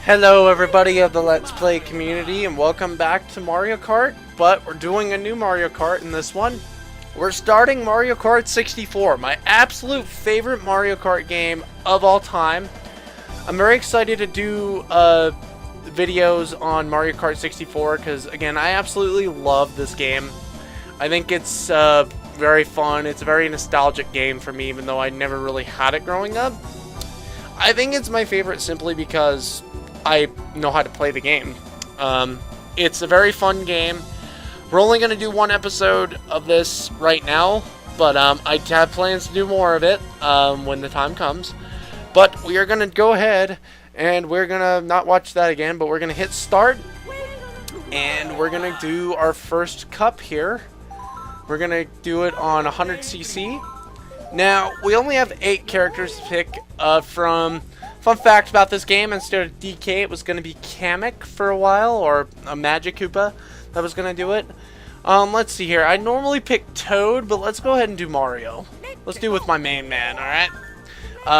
Hello everybody of the Let's Play community and welcome back to Mario Kart, but we're doing a new Mario Kart in this one. We're starting Mario Kart 64, my absolute favorite Mario Kart game of all time. I'm very excited to do videos on Mario Kart 64 because, again, I absolutely love this game. I think it's very fun. It's a very nostalgic game for me, even though I never really had it growing up. I think it's my favorite simply because I know how to play the game. It's a very fun game. We're only going to do one episode of this right now, but I have plans to do more of it when the time comes. But we are going to go ahead and we're going to not watch that again, but we're going to hit start. And we're going to do our first cup here. We're going to do it on 100cc. Now, we only have 8 characters to pick from. Fun fact about this game, instead of DK, it was going to be Kamek for a while, or a Magic Koopa that was going to do it. Let's see here. I normally pick Toad, but let's go ahead and do Mario. Let's do with my main man, alright?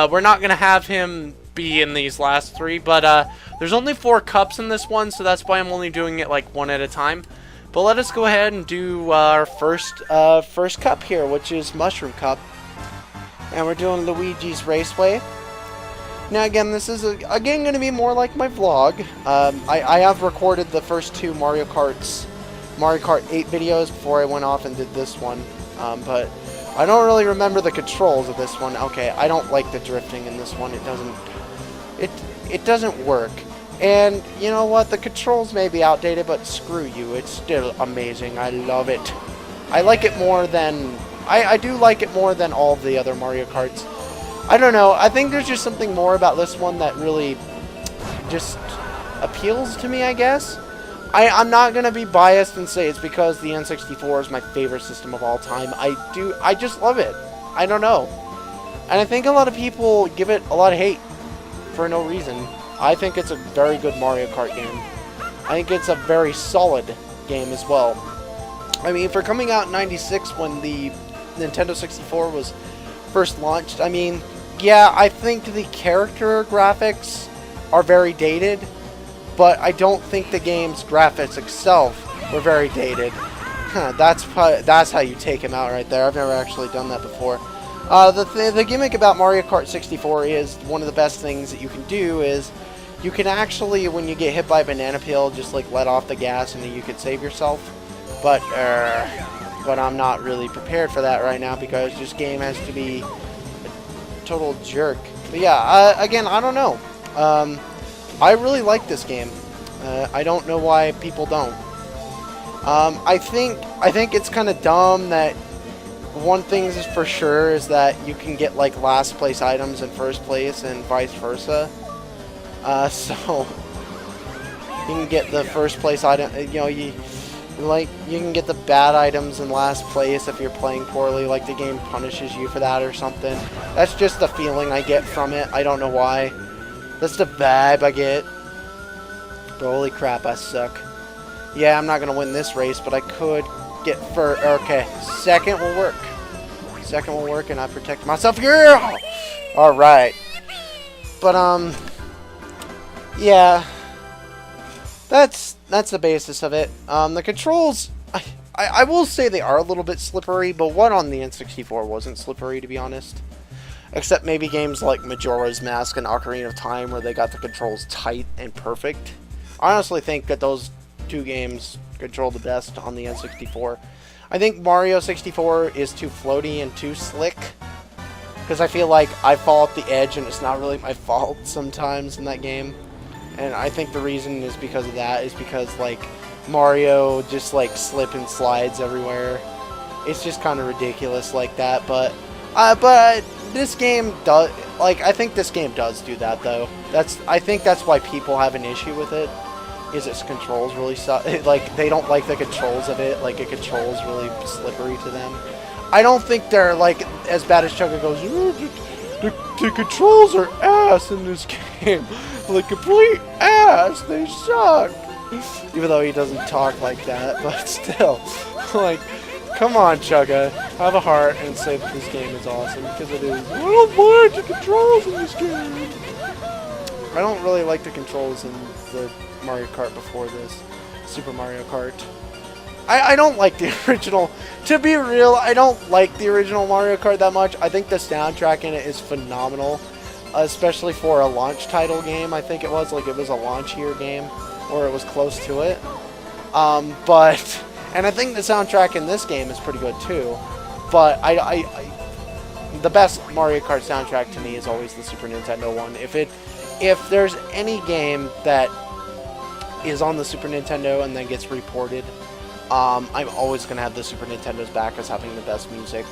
We're not going to have him be in these last 3, but there's only 4 cups in this one, so that's why I'm only doing it like one at a time. But let us go ahead and do our first cup here, which is Mushroom Cup. And we're doing Luigi's Raceway. Now again, this is again going to be more like my vlog. I have recorded the first 2 Mario Kart 8 videos before I went off and did this one. But I don't really remember the controls of this one. Okay, I don't like the drifting in this one. It doesn't work. And you know what? The controls may be outdated, but screw you. It's still amazing. I love it. I like it more than I do like it more than all the other Mario Karts. I don't know. I think there's just something more about this one that really just appeals to me, I guess. I'm not going to be biased and say it's because the N64 is my favorite system of all time. I just love it. I don't know. And I think a lot of people give it a lot of hate for no reason. I think it's a very good Mario Kart game. I think it's a very solid game as well. I mean, for coming out in '96 when the Nintendo 64 was first launched, I mean, yeah, I think the character graphics are very dated, but I don't think the game's graphics itself were very dated. That's how you take him out right there. I've never actually done that before. The gimmick about Mario Kart 64 is one of the best things that you can do is you can actually, when you get hit by a banana peel, just like let off the gas and then you could save yourself. But I'm not really prepared for that right now because this game has to be a total jerk. But yeah, again, I don't know. I really like this game. I don't know why people don't. I think it's kind of dumb that one thing is for sure is that you can get like last place items in first place and vice versa. So you can get the first place item. You know, you can get the bad items in last place if you're playing poorly, like the game punishes you for that or something. That's just the feeling I get from it. I don't know why. That's the vibe I get. But holy crap, I suck. Yeah, I'm not going to win this race, but I could get first. Okay, second will work. Second will work, and I protect myself. Yeah! Alright. But, yeah. That's the basis of it. The controls, I will say they are a little bit slippery, but one on the N64 wasn't slippery, to be honest. Except maybe games like Majora's Mask and Ocarina of Time, where they got the controls tight and perfect. I honestly think that those 2 games control the best on the N64. I think Mario 64 is too floaty and too slick, because I feel like I fall off the edge and it's not really my fault sometimes in that game. And I think the reason is because of that, is because, like, Mario just, like, slip and slides everywhere. It's just kind of ridiculous like that, but this game does, like, I think this game does do that, though. I think that's why people have an issue with it, is its controls really suck. Like, they don't like the controls of it, like, it controls really slippery to them. I don't think they're, like, as bad as Chugga goes, the controls are ass in this game. Like, complete ass, they suck. Even though he doesn't talk like that, but still. Like, come on, Chugga. Have a heart and say that this game is awesome, because it is. I don't mind the controls in this game. I don't really like the controls in the Mario Kart before this Super Mario Kart. I don't like the original. To be real, I don't like the original Mario Kart that much. I think the soundtrack in it is phenomenal, especially for a launch title game. I think it was like it was a launch year game, or it was close to it. And I think the soundtrack in this game is pretty good too. But the best Mario Kart soundtrack to me is always the Super Nintendo one. If there's any game that is on the Super Nintendo and then gets reported, I'm always going to have the Super Nintendo's back as having the best music.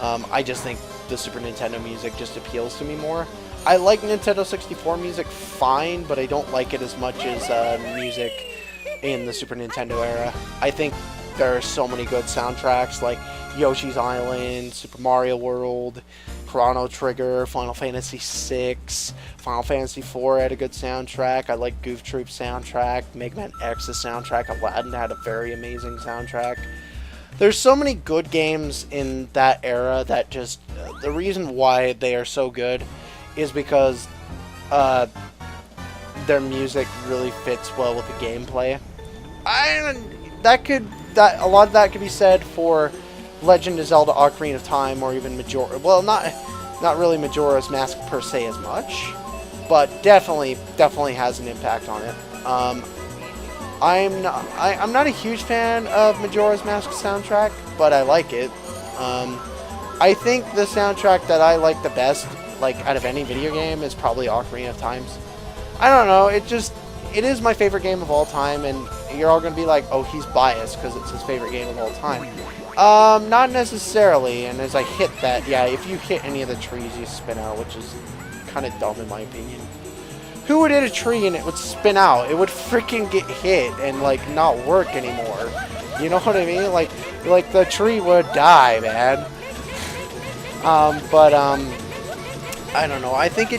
I just think the Super Nintendo music just appeals to me more. I like Nintendo 64 music fine, but I don't like it as much as music in the Super Nintendo era. I think there are so many good soundtracks like Yoshi's Island, Super Mario World, Chrono Trigger, Final Fantasy VI, Final Fantasy IV had a good soundtrack. I like Goof Troop's soundtrack, Mega Man X's soundtrack, Aladdin had a very amazing soundtrack. There's so many good games in that era that just, the reason why they are so good is because their music really fits well with the gameplay. A lot of that could be said for Legend of Zelda: Ocarina of Time, or even Majora. Well, not really Majora's Mask per se as much, but definitely has an impact on it. I'm not a huge fan of Majora's Mask soundtrack, but I like it. I think the soundtrack that I like the best, like out of any video game, is probably Ocarina of Time's. I don't know. It is my favorite game of all time, and you're all gonna be like, "Oh, he's biased because it's his favorite game of all time." Not necessarily, and as I hit that, yeah, if you hit any of the trees, you spin out, which is kind of dumb in my opinion. Who would hit a tree and it would spin out? It would freaking get hit and, like, not work anymore. You know what I mean? Like the tree would die, man. I don't know. I think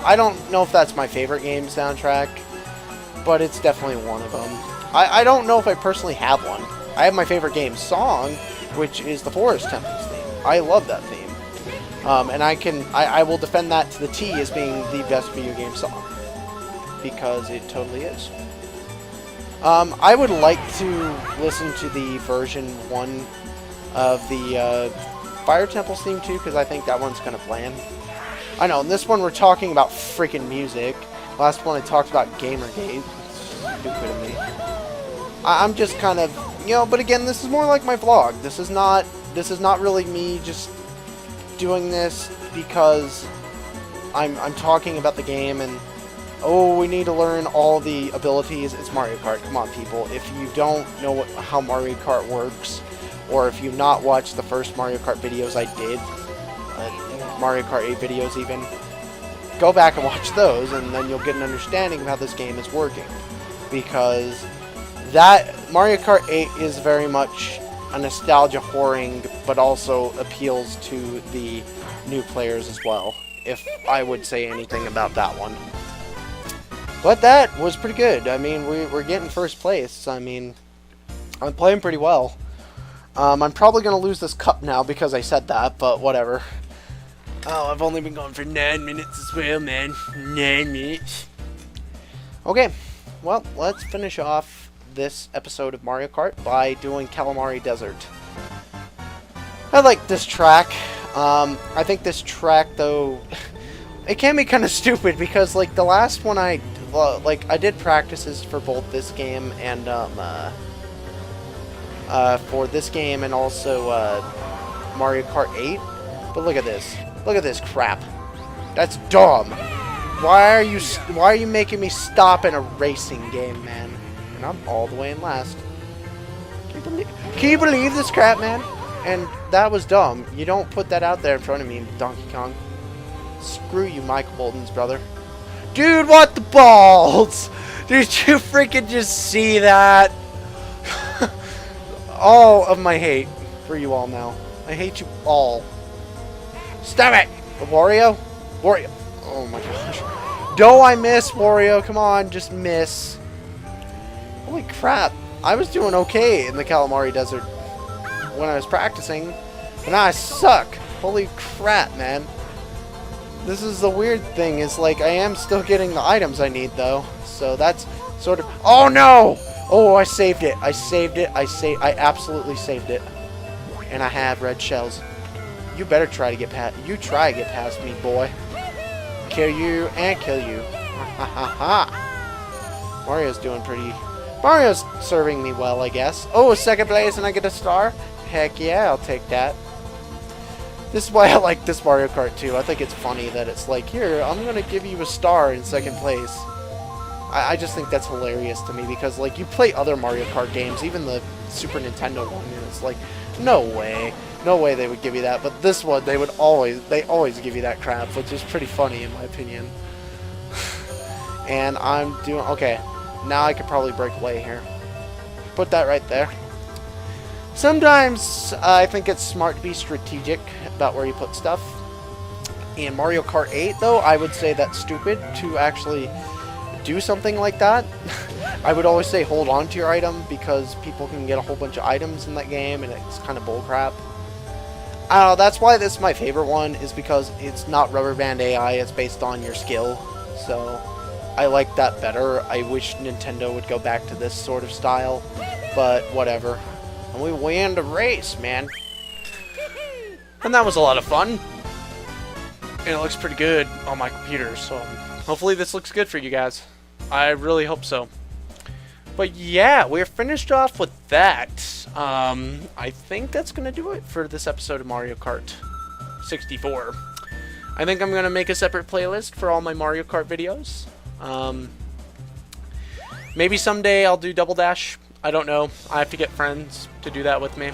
I don't know if that's my favorite game soundtrack, but it's definitely one of them. I don't know if I personally have one. I have my favorite game song, which is the Forest Tempest theme. I love that theme. And I will defend that to the T as being the best video game song. Because it totally is. I would like to listen to the version 1 of the Fire Temple's theme too, because I think that one's kind of bland. I know, in this one we're talking about freaking music. Last one I talked about Gamergate. Stupid of me. I'm just kind of, but again, this is more like my vlog. This is not really me just doing this because I'm talking about the game and, oh, we need to learn all the abilities. It's Mario Kart. Come on, people. If you don't know how Mario Kart works, or if you've not watched the first Mario Kart videos I did, Mario Kart 8 videos even, go back and watch those, and then you'll get an understanding of how this game is working. Because that Mario Kart 8 is very much a nostalgia whoring, but also appeals to the new players as well, if I would say anything about that one. But that was pretty good. I mean, we're getting first place. I mean, I'm playing pretty well. I'm probably going to lose this cup now because I said that, but whatever. Oh, I've only been going for 9 minutes as well, man. 9 minutes. Okay, well, let's finish off this episode of Mario Kart by doing Calamari Desert. I like this track. I think this track, though, it can be kind of stupid because, like, the last one I did practices for both this game and, for this game and also, Mario Kart 8. But look at this. Look at this crap. That's dumb. Why are you making me stop in a racing game, man? And I'm all the way in last. Can you believe this crap, man? And that was dumb. You don't put that out there in front of me, Donkey Kong. Screw you, Michael Bolton's brother. Dude, what the balls? Did you freaking just see that? All of my hate for you all now. I hate you all. Stop it! Wario? Wario. Oh my gosh. Do I miss Wario? Come on, just miss. Holy crap. I was doing okay in the Calamari Desert when I was practicing. And now I suck. Holy crap, man. This is the weird thing, is like I am still getting the items I need though. So that's sort of... Oh no! Oh, I saved it. I saved it. I absolutely saved it. And I have red shells. You better try to get past... You try to get past me, boy. Kill you and kill you. Ha ha ha. Mario's doing pretty... Mario's serving me well, I guess. Oh, second place and I get a star? Heck yeah, I'll take that. This is why I like this Mario Kart too. I think it's funny that it's like, here, I'm going to give you a star in second place. I just think that's hilarious to me because, like, you play other Mario Kart games, even the Super Nintendo one, and it's like, no way. No way they would give you that. But this one, they always give you that crap, which is pretty funny in my opinion. And I'm doing, okay, now I could probably break away here. Put that right there. Sometimes I think it's smart to be strategic about where you put stuff. In Mario Kart 8, though, I would say that's stupid to actually do something like that. I would always say hold on to your item because people can get a whole bunch of items in that game and it's kind of bullcrap. That's why this is my favorite one, is because it's not rubber band AI, it's based on your skill. So I like that better. I wish Nintendo would go back to this sort of style, but whatever. And we win the race, man. And that was a lot of fun. And it looks pretty good on my computer, so hopefully this looks good for you guys. I really hope so. But yeah, we're finished off with that. I think that's going to do it for this episode of Mario Kart 64. I think I'm going to make a separate playlist for all my Mario Kart videos. Maybe someday I'll do Double Dash. I don't know. I have to get friends to do that with me.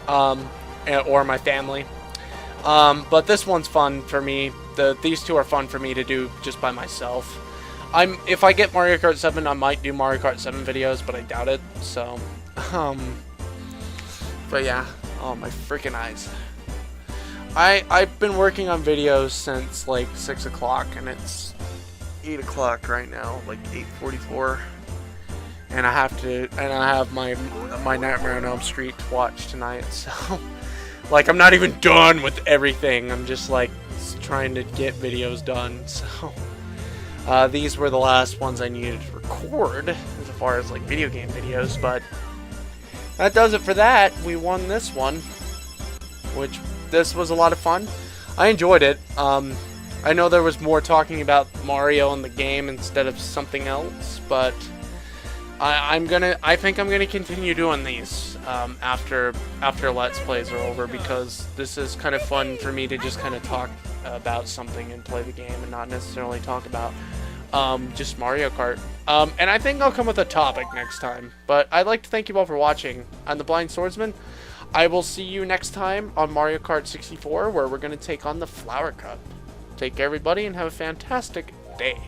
Or my family. But this one's fun for me. These two are fun for me to do just by myself. If I get Mario Kart 7, I might do Mario Kart 7 videos, but I doubt it. So, but yeah. Oh, my freaking eyes. I've been working on videos since like 6 o'clock, and it's 8 o'clock right now, like 8:44. And I have my Nightmare on Elm Street to watch tonight, so like I'm not even done with everything. I'm just like trying to get videos done. So these were the last ones I needed to record as far as like video game videos, but that does it for that. We won this one, which this was a lot of fun. I enjoyed it. I know there was more talking about Mario in the game instead of something else, but I think I'm gonna continue doing these after Let's Plays are over, because this is kind of fun for me to just kind of talk about something and play the game and not necessarily talk about just Mario Kart. And I think I'll come with a topic next time. But I'd like to thank you all for watching. I'm the Blind Swordsman. I will see you next time on Mario Kart 64, where we're gonna take on the Flower Cup. Take care, everybody, and have a fantastic day.